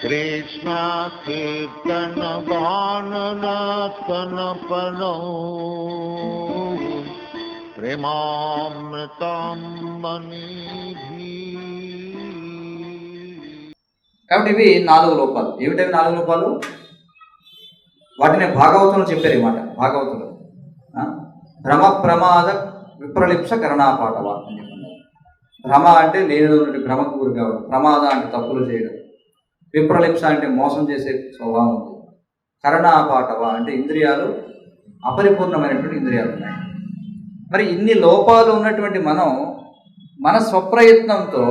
కృష్ణ కీర్తన గాననాత్మన పనో ప్రేమామృతం మణిభి. కాబట్టి ఇవి 4 లోపాలు. ఏమిటవి 4 లోపాలు? వాటిని భాగవతంలో చెప్పారు. ఈ మాట భాగవతంలో భ్రమ ప్రమాద విప్రలిప్స కరణాపాటవ అని చెప్పారు. భ్రమ అంటే లేనిలో భ్రమకు గురి కావడం, ప్రమాద అంటే తప్పులు చేయడం, విప్రలిప్స అంటే మోసం చేసే స్వభావం ఉంది, కరణాపాటవ అంటే ఇంద్రియాలు అపరిపూర్ణమైనటువంటి ఇంద్రియాలు ఉన్నాయి. మరి ఇన్ని లోపాలు ఉన్నటువంటి మనం మన స్వప్రయత్నంతో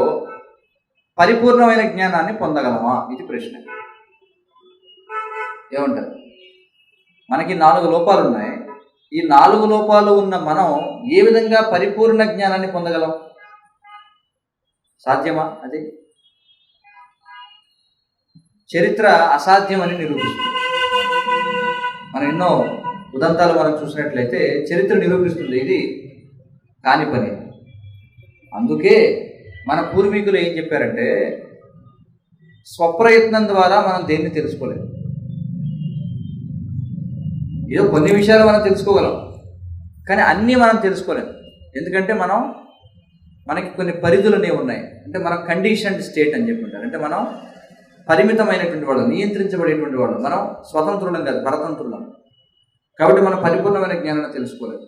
పరిపూర్ణమైన జ్ఞానాన్ని పొందగలమా? ఇది ప్రశ్న. ఏమంటారు? మనకి 4 లోపాలు ఉన్నాయి. ఈ 4 లోపాలు ఉన్న మనం ఏ విధంగా పరిపూర్ణ జ్ఞానాన్ని పొందగలం? సాధ్యమా? అది చరిత్ర అసాధ్యమని నిరూపిస్తుంది. మనం ఎన్నో ఉదంతాలు మనం చూసినట్లయితే చరిత్ర నిరూపిస్తుంది ఇది కాని పని. అందుకే మన పూర్వీకులు ఏం చెప్పారంటే, స్వప్రయత్నం ద్వారా మనం దేన్ని తెలుసుకోలేము. ఏదో కొన్ని విషయాలు మనం తెలుసుకోగలం, కానీ అన్నీ మనం తెలుసుకోలేము. ఎందుకంటే మనకి కొన్ని పరిధులు అనేవి ఉన్నాయి. అంటే మనం కండిషన్డ్ స్టేట్ అని చెప్పుకుంటారు. అంటే మనం పరిమితమైనటువంటి వాళ్ళు, నియంత్రించబడేటువంటి వాళ్ళు. మనం స్వతంత్రులం కాదు, పరతంత్రులం. కాబట్టి మనం పరిపూర్ణమైన జ్ఞానాన్ని తెలుసుకోలేము.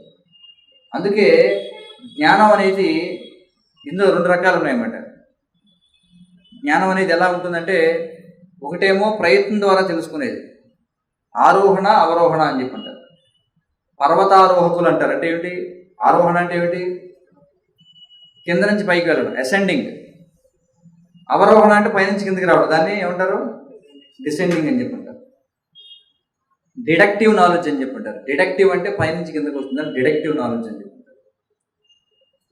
అందుకే జ్ఞానం అనేది ఇందులో 2 రకాలు ఉన్నాయన్నమాట. జ్ఞానం అనేది ఎలా ఉంటుందంటే, ఒకటేమో ప్రయత్నం ద్వారా తెలుసుకునేది, ఆరోహణ అవరోహణ అని చెప్పి అంటారు. పర్వతారోహకులు అంటారు. అంటే ఏమిటి? ఆరోహణ అంటే ఏమిటి? కింద నుంచి పైకి వెళ్ళడం, అసెండింగ్. అవరోహణ అంటే పైనుంచి కిందకి రావడం, దాన్ని ఏమంటారు? డిసెండింగ్ అని చెప్పి అంటారు. డిడక్టివ్ నాలెడ్జ్ అని చెప్పి అంటారు. డిడక్టివ్ అంటే పైనుంచి కిందకి వస్తుందని డిడక్టివ్ నాలెడ్జ్ అని చెప్పి.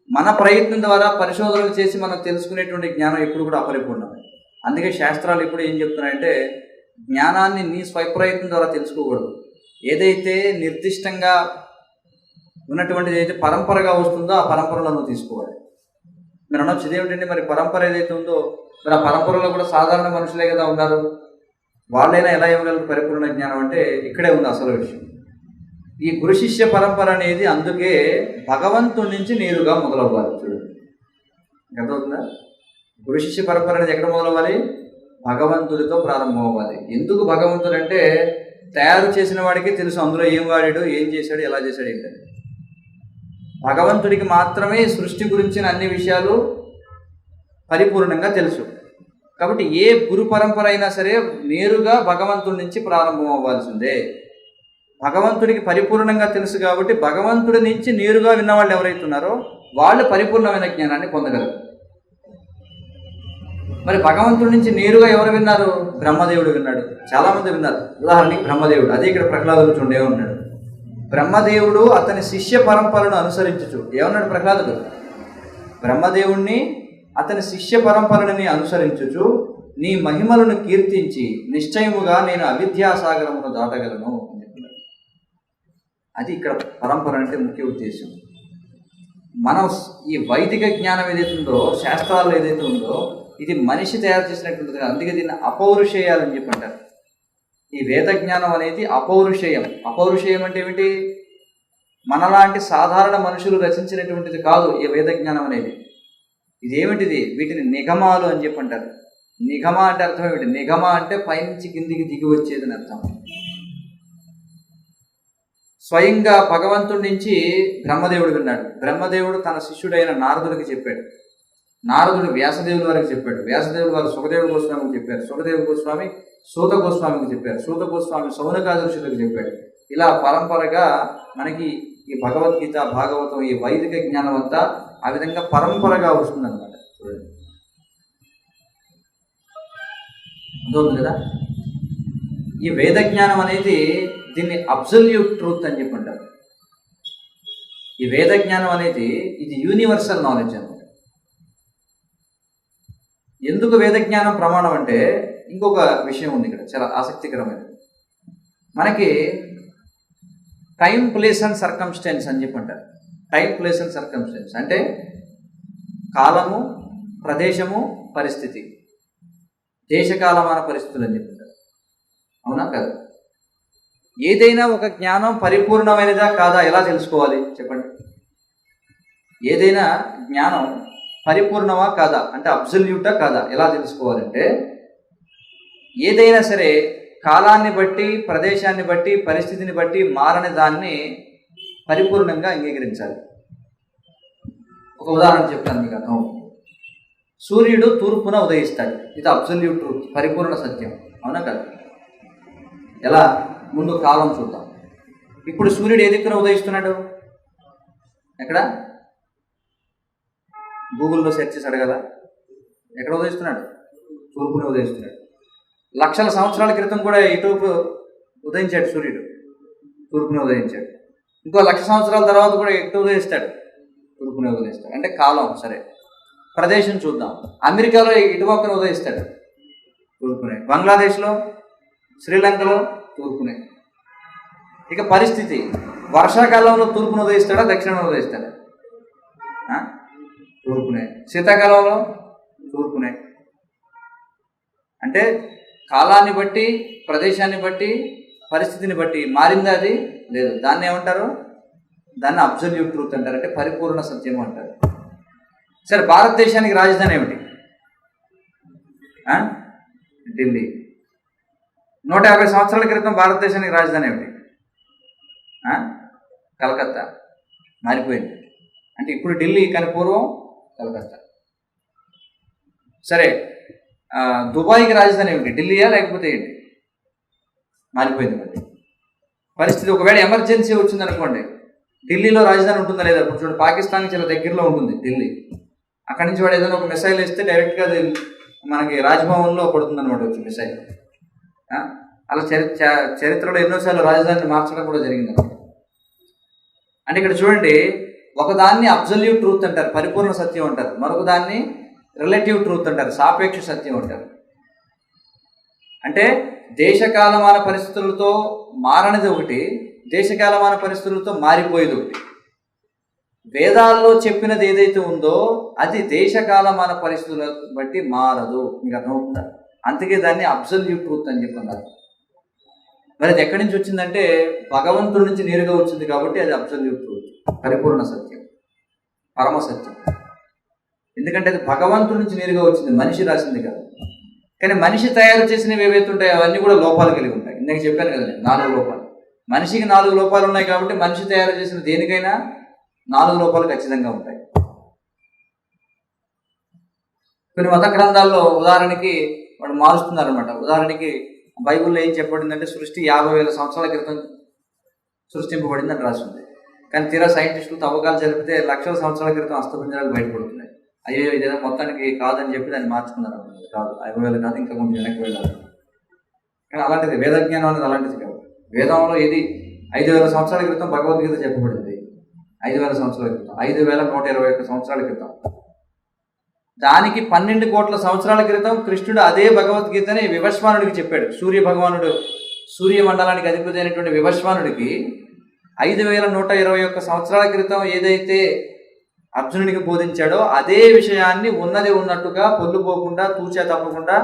మన ప్రయత్నం ద్వారా పరిశోధనలు చేసి మనం తెలుసుకునేటువంటి జ్ఞానం ఎప్పుడు కూడా అపరిపూర్ణమే. అందుకే శాస్త్రాలు ఇప్పుడు ఏం చెప్తున్నాయంటే, జ్ఞానాన్ని నీ స్వప్రయత్నం ద్వారా తెలుసుకోకూడదు. ఏదైతే నిర్దిష్టంగా ఉన్నటువంటిది ఏదైతే పరంపరగా వస్తుందో ఆ పరంపరలో నువ్వు తీసుకోవాలి. మీరు అనొచ్చు, ఇదేమిటండి మరి పరంపర ఏదైతే ఉందో, మరి ఆ పరంపరలో కూడా సాధారణ మనుషులే కదా ఉన్నారు, వాళ్ళైనా ఎలా ఇవ్వగలరు పరిపూర్ణ జ్ఞానం? అంటే ఇక్కడే ఉంది అసలు విషయం. ఈ గురు శిష్య పరంపర అనేది అందుకే భగవంతుడి నుంచి నేరుగా మొదలవ్వాలి. చూడండి, అర్థమవుతుందా? గురు శిష్య పరంపర అనేది ఎక్కడ మొదలవ్వాలి? భగవంతుడితో ప్రారంభం అవ్వాలి. ఎందుకు భగవంతుడు అంటే, తయారు చేసిన వాడికి తెలుసు అందులో ఏం వాడాడు, ఏం చేశాడు, ఎలా చేశాడు ఏంటని. భగవంతుడికి మాత్రమే సృష్టి గురించిన అన్ని విషయాలు పరిపూర్ణంగా తెలుసు. కాబట్టి ఏ గురు పరంపర అయినా సరే నేరుగా భగవంతుడి నుంచి ప్రారంభం అవ్వాల్సిందే. భగవంతుడికి పరిపూర్ణంగా తెలుసు కాబట్టి భగవంతుడి నుంచి నేరుగా విన్నవాళ్ళు ఎవరైతే ఉన్నారో వాళ్ళు పరిపూర్ణమైన జ్ఞానాన్ని పొందగలరు. మరి భగవంతుడి నుంచి నేరుగా ఎవరు విన్నారు? బ్రహ్మదేవుడు విన్నాడు. చాలామంది విన్నారు. ఉదాహరణకి బ్రహ్మదేవుడు, అదే ఇక్కడ ప్రహ్లాదుడు చూడే ఉన్నాడు. బ్రహ్మదేవుడు అతని శిష్య పరంపరను అనుసరించు. ఏమన్నాడు ప్రహ్లాదుడు? బ్రహ్మదేవుణ్ణి అతని శిష్య పరంపరని అనుసరించుచు నీ మహిమలను కీర్తించి నిశ్చయముగా నేను అవిద్యాసాగరమును దాటగలను అని చెప్పాడు. అది ఇక్కడ పరంపర అంటే ముఖ్య ఉద్దేశం. మనం ఈ వైదిక జ్ఞానం ఏదైతే ఉందో, శాస్త్రాల్లో ఏదైతే ఉందో, ఇది మనిషి తయారు చేసినటువంటిది. అందుకే దీన్ని అపౌరుషేయాలని చెప్పి అంటారు. ఈ వేద జ్ఞానం అనేది అపౌరుషేయం. అపౌరుషేయం అంటే ఏమిటి? మనలాంటి సాధారణ మనుషులు రచించినటువంటిది కాదు ఈ వేద జ్ఞానం అనేది. ఇదేమిటిది? వీటిని నిగమాలు అని చెప్పి అంటారు. నిగమ అంటే అర్థం ఏమిటి? నిగమ అంటే పైనుంచి కిందికి దిగి వచ్చేది అని అర్థం. స్వయంగా భగవంతుడి నుంచి బ్రహ్మదేవుడు విన్నాడు. బ్రహ్మదేవుడు తన శిష్యుడైన నారదుడికి చెప్పాడు. నారదుడు వ్యాసదేవుడి వారికి చెప్పాడు. వ్యాసదేవుడు వారు సుఖదేవ గోస్వామికి చెప్పారు. సుఖదేవ గోస్వామి సూత గోస్వామికి చెప్పారు. సూత గోస్వామి సౌనకాదర్శులకు చెప్పాడు. ఇలా పరంపరగా మనకి ఈ భగవద్గీత, భాగవతం, ఈ వైదిక జ్ఞానం అంతా ఆ విధంగా పరంపరగా వస్తుందన్నమాట. చూడండి, అర్థమవుతుంది కదా? ఈ వేద జ్ఞానం అనేది దీన్ని అబ్సల్యూట్ ట్రూత్ అని చెప్పి అంటారు. ఈ వేద జ్ఞానం అనేది ఇది యూనివర్సల్ నాలెడ్జ్ అన్నమాట. ఎందుకు వేద జ్ఞానం ప్రమాణం అంటే ఇంకొక విషయం ఉంది ఇక్కడ, చాలా ఆసక్తికరమైనది. మనకి టైం, ప్లేస్ అండ్ సర్కమ్స్టెన్స్ అని చెప్పి అంటారు. టైం, ప్లేస్ అండ్ సర్కమ్స్టెన్స్ అంటే కాలము, ప్రదేశము, పరిస్థితి. దేశకాలమాన పరిస్థితులు అని చెప్తుంటారు. అవునా కదా? ఏదైనా ఒక జ్ఞానం పరిపూర్ణమైనదా కాదా ఎలా తెలుసుకోవాలి చెప్పండి? ఏదైనా జ్ఞానం పరిపూర్ణమా కాదా అంటే అబ్సల్యూటా కాదా ఎలా తెలుసుకోవాలంటే, ఏదైనా సరే కాలాన్ని బట్టి, ప్రదేశాన్ని బట్టి, పరిస్థితిని బట్టి మారని దాన్ని పరిపూర్ణంగా అంగీకరించాలి. ఒక ఉదాహరణ చెప్తాను మీకు అర్థం. సూర్యుడు తూర్పున ఉదయిస్తాడు. ఇది అబ్సల్యూట్ ట్రూత్, పరిపూర్ణ సత్యం. అవునా కదా? ఎలా? ముందు కాలం చూద్దాం. ఇప్పుడు సూర్యుడు ఏ దిక్కున ఉదయిస్తున్నాడు? ఎక్కడ? గూగుల్లో సెర్చ్ చేసి అడగల. ఎక్కడ ఉదయిస్తున్నాడు? తూర్పున ఉదయిస్తున్నాడు. లక్షల సంవత్సరాల క్రితం కూడా ఇటువైపు ఉదయించాడు సూర్యుడు, తూర్పున ఉదయించాడు. ఇంకో 1,00,000 సంవత్సరాల తర్వాత కూడా ఎటు ఉదయిస్తాడు? తూర్పున ఉదయిస్తాడు. అంటే కాలం సరే. ప్రదేశం చూద్దాం. అమెరికాలో ఇటుపక్కన ఉదయిస్తాడు, తూర్పునే. బంగ్లాదేశ్లో, శ్రీలంకలో తూర్పునే. ఇక పరిస్థితి, వర్షాకాలంలో తూర్పున ఉదయిస్తాడా, దక్షిణాన ఉదయిస్తాడా? తూర్పునే. శీతాకాలంలో తూర్పునే. అంటే కాలాన్ని బట్టి, ప్రదేశాన్ని బట్టి, పరిస్థితిని బట్టి మారిందా? అది లేదు. దాన్ని ఏమంటారు? దాన్ని అబ్సల్యూట్ ట్రూత్ అంటారు, అంటే పరిపూర్ణ సత్యం అంటారు. సరే, భారతదేశానికి రాజధాని ఏమిటి? ఢిల్లీ. 150 సంవత్సరాల క్రితం భారతదేశానికి రాజధాని ఏమిటి? కలకత్తా. మారిపోయింది. అంటే ఇప్పుడు ఢిల్లీ, కానీ పూర్వం కలకత్తా. సరే, దుబాయ్కి రాజధాని ఏమిటి? ఢిల్లీయా లేకపోతే ఏంటి? మారిపోయింది. మరి పరిస్థితి, ఒకవేళ ఎమర్జెన్సీ వచ్చిందనుకోండి, ఢిల్లీలో రాజధాని ఉంటుందా లేదా? చూడండి, పాకిస్తాన్కి చాలా దగ్గరలో ఉంటుంది ఢిల్లీ. అక్కడి నుంచి వాడు ఏదైనా ఒక మిసైల్ వేస్తే డైరెక్ట్గా అది మనకి రాజ్భవన్లో పడుతుంది అనమాట, వచ్చి మిసైల్. అలా చరిత్రలో ఎన్నోసార్లు రాజధానిని మార్చడం కూడా జరిగింది. అంటే ఇక్కడ చూడండి, ఒకదాన్ని అబ్సల్యూట్ ట్రూత్ అంటారు, పరిపూర్ణ సత్యం అంటారు. మరొక దాన్ని రిలేటివ్ ట్రూత్ అంటారు, సాపేక్ష సత్యం అంటారు. అంటే దేశకాలమాన పరిస్థితులతో మారనిది ఒకటి, దేశకాలమాన పరిస్థితులతో మారిపోయేది ఒకటి. వేదాల్లో చెప్పినది ఏదైతే ఉందో అది దేశకాలమాన పరిస్థితులను బట్టి మారదు. మీకు అర్థమవుతుందా? అందుకే దాన్ని అబ్సల్యూట్ ట్రూత్ అని చెప్పన్నారు. మరి అది ఎక్కడి నుంచి వచ్చిందంటే భగవంతుడి నుంచి నేరుగా వచ్చింది కాబట్టి అది అబ్సల్యూట్ ట్రూత్, పరిపూర్ణ సత్యం, పరమ సత్యం. ఎందుకంటే అది భగవంతుడి నుంచి నేరుగా వచ్చింది, మనిషి రాసింది కాదు. కానీ మనిషి తయారు చేసినవి ఏవైతే ఉంటాయో అవన్నీ కూడా లోపాలు కలిగి ఉంటాయి. ఇందాక చెప్పాను కదా నేను, 4 లోపాలు. మనిషికి 4 లోపాలు ఉన్నాయి కాబట్టి మనిషి తయారు చేసిన దేనికైనా 4 లోపాలు ఖచ్చితంగా ఉంటాయి. కొన్ని మత గ్రంథాల్లో ఉదాహరణకి వాడు మారుస్తున్నారనమాట. ఉదాహరణకి బైబిల్లో ఏం చెప్పబడిందంటే సృష్టి 50,000 సంవత్సరాల క్రితం సృష్టింపబడింది అని రాసింది. కానీ తీరా సైంటిస్టులు తవ్వకాలు జరిపితే లక్షల సంవత్సరాల క్రితం అస్తపింజరాలు బయటపడుతున్నాయి. అయ్యో ఇదేదో మొత్తానికి కాదని చెప్పి దాన్ని మార్చుకున్నారు అనమాట. కాదు, 50,000 కాదు, ఇంకా కొంచెం వెనక్కి వెళ్ళాలి. కానీ అలాంటిది వేదజ్ఞానం అనేది అలాంటిది కాదు. వేదంలో ఇది 5,000 సంవత్సరాల క్రితం భగవద్గీత చెప్పబడింది. 5,000 సంవత్సరాల క్రితం, 5,121 సంవత్సరాల క్రితం. దానికి 12 కోట్ల సంవత్సరాల క్రితం కృష్ణుడు అదే భగవద్గీతని వివస్వానుడికి చెప్పాడు. సూర్య భగవానుడు, సూర్యమండలానికి అధిపతి అయినటువంటి వివస్వానుడికి 5,121 సంవత్సరాల క్రితం ఏదైతే అర్జునుడికి బోధించాడో అదే విషయాన్ని ఉన్నది ఉన్నట్టుగా పొల్లుపోకుండా, తూచా తప్పకుండా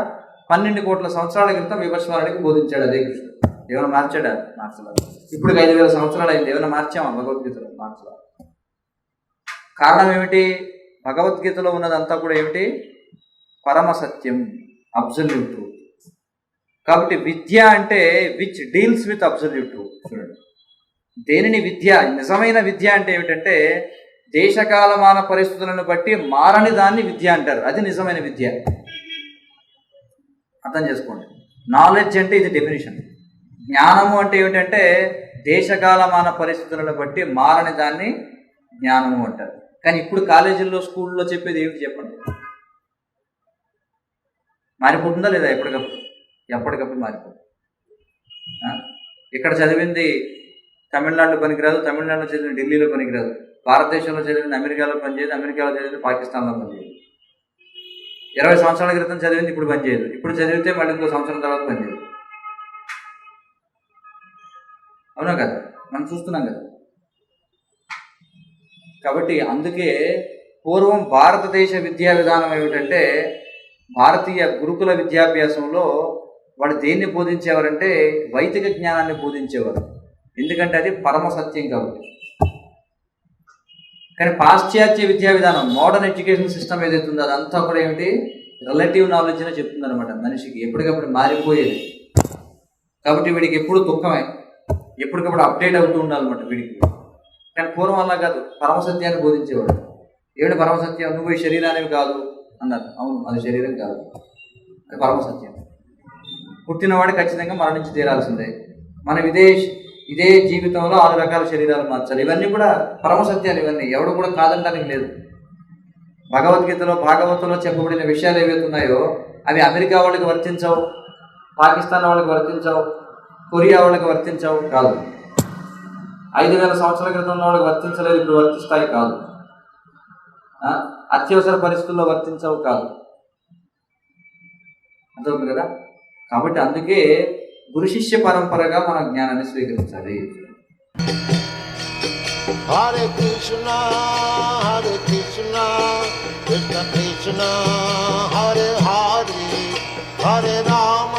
12 కోట్ల సంవత్సరాల క్రితం వివస్వానుడికి బోధించాడు అదే కృష్ణుడు. ఏమైనా మార్చాడా? మార్చలేదు. ఇప్పుడు 5,000 సంవత్సరాలు అయింది, ఏమైనా మార్చామా భగవద్గీతలో? మార్చలేదు. కారణం ఏమిటి? భగవద్గీతలో ఉన్నదంతా కూడా ఏమిటి? పరమ సత్యం, అబ్సల్యూట్ ట్రూత్. కాబట్టి విద్య అంటే which deals with absolute truth. చూడండి, దేనిని విద్య, నిజమైన విద్య అంటే ఏమిటంటే దేశకాలమాన పరిస్థితులను బట్టి మారని దాన్ని విద్య అంటారు. అది నిజమైన విద్య. అర్థం చేసుకోండి. నాలెడ్జ్ అంటే ఇది డెఫినేషన్. జ్ఞానము అంటే ఏమిటంటే దేశకాలమాన పరిస్థితులను బట్టి మారని దాన్ని జ్ఞానము అంటారు. కానీ ఇప్పుడు కాలేజీల్లో, స్కూల్లో చెప్పేది ఏమిటి చెప్పండి? మారిపోతుందా లేదా? ఎప్పటికప్పుడు మారిపోతుంది. ఇక్కడ చదివింది తమిళనాడులో పనికిరాదు, తమిళనాడులో చదివిన ఢిల్లీలో పనికిరాదు, భారతదేశంలో చదివింది అమెరికాలో పనిచేయదు, అమెరికాలో చదివింది పాకిస్తాన్లో పనిచేయదు. 20 సంవత్సరాల క్రితం చదివింది ఇప్పుడు పనిచేయదు, ఇప్పుడు చదివితే మళ్ళీ ఇంకో సంవత్సరం తర్వాత పనిచేయదు. అవునా కదా? మనం చూస్తున్నాం కదా. కాబట్టి అందుకే పూర్వం భారతదేశ విద్యా విధానం ఏమిటంటే భారతీయ గురుకుల విద్యాభ్యాసంలో వాడు దేన్ని బోధించేవారంటే వైదిక జ్ఞానాన్ని బోధించేవారు, ఎందుకంటే అది పరమ సత్యం కాబట్టి. కానీ పాశ్చాత్య విద్యా విధానం, మోడర్న్ ఎడ్యుకేషన్ సిస్టమ్ ఏదైతే ఉందో అదంతా కూడా ఏమిటి, రిలేటివ్ నాలెడ్జ్ అని చెప్తుంది అనమాట. మనిషికి ఎప్పటికప్పుడు మారిపోయేది కాబట్టి వీడికి ఎప్పుడు దుఃఖమే, ఎప్పటికప్పుడు అప్డేట్ అవుతూ ఉండాలన్నమాట వీడికి. కానీ పూర్వం అలా కాదు, పరమసత్యాన్ని బోధించేవాడు. ఏమిటి పరమసత్యం? నువ్వు ఈ శరీరానివి కాదు అన్నారు. అవును, అది శరీరం కాదు, అది పరమసత్యం. పుట్టినవాడు ఖచ్చితంగా మరణించి తీరాల్సిందే. మనం ఇదే జీవితంలో 6 రకాల శరీరాలు మార్చాలి. ఇవన్నీ కూడా పరమసత్యాలు, ఇవన్నీ ఎవడు కూడా కాదనడానికి లేదు. భగవద్గీతలో భాగవతంలో చెప్పబడిన విషయాలు ఏవైతే ఉన్నాయో అవి అమెరికా వాళ్ళకి వర్తించవు, పాకిస్తాన్ వాళ్ళకి వర్తించవు, కొరియా వాళ్ళకి వర్తించవు కాదు. 5000 సంవత్సరాల క్రితం ఉన్న వాళ్ళకి వర్తించలేదు, ఇప్పుడు వర్తిస్తాయి కాదు. అత్యవసర పరిస్థితుల్లో వర్తించవు కాదు. అర్థమవుతుంది కదా? కాబట్టి అందుకే గురు శిష్య పరంపరగా మన జ్ఞానాన్ని స్వీకరించాలి. హరే కృష్ణ హరే కృష్ణ కృష్ణ కృష్ణ హరే హరే హరే రామ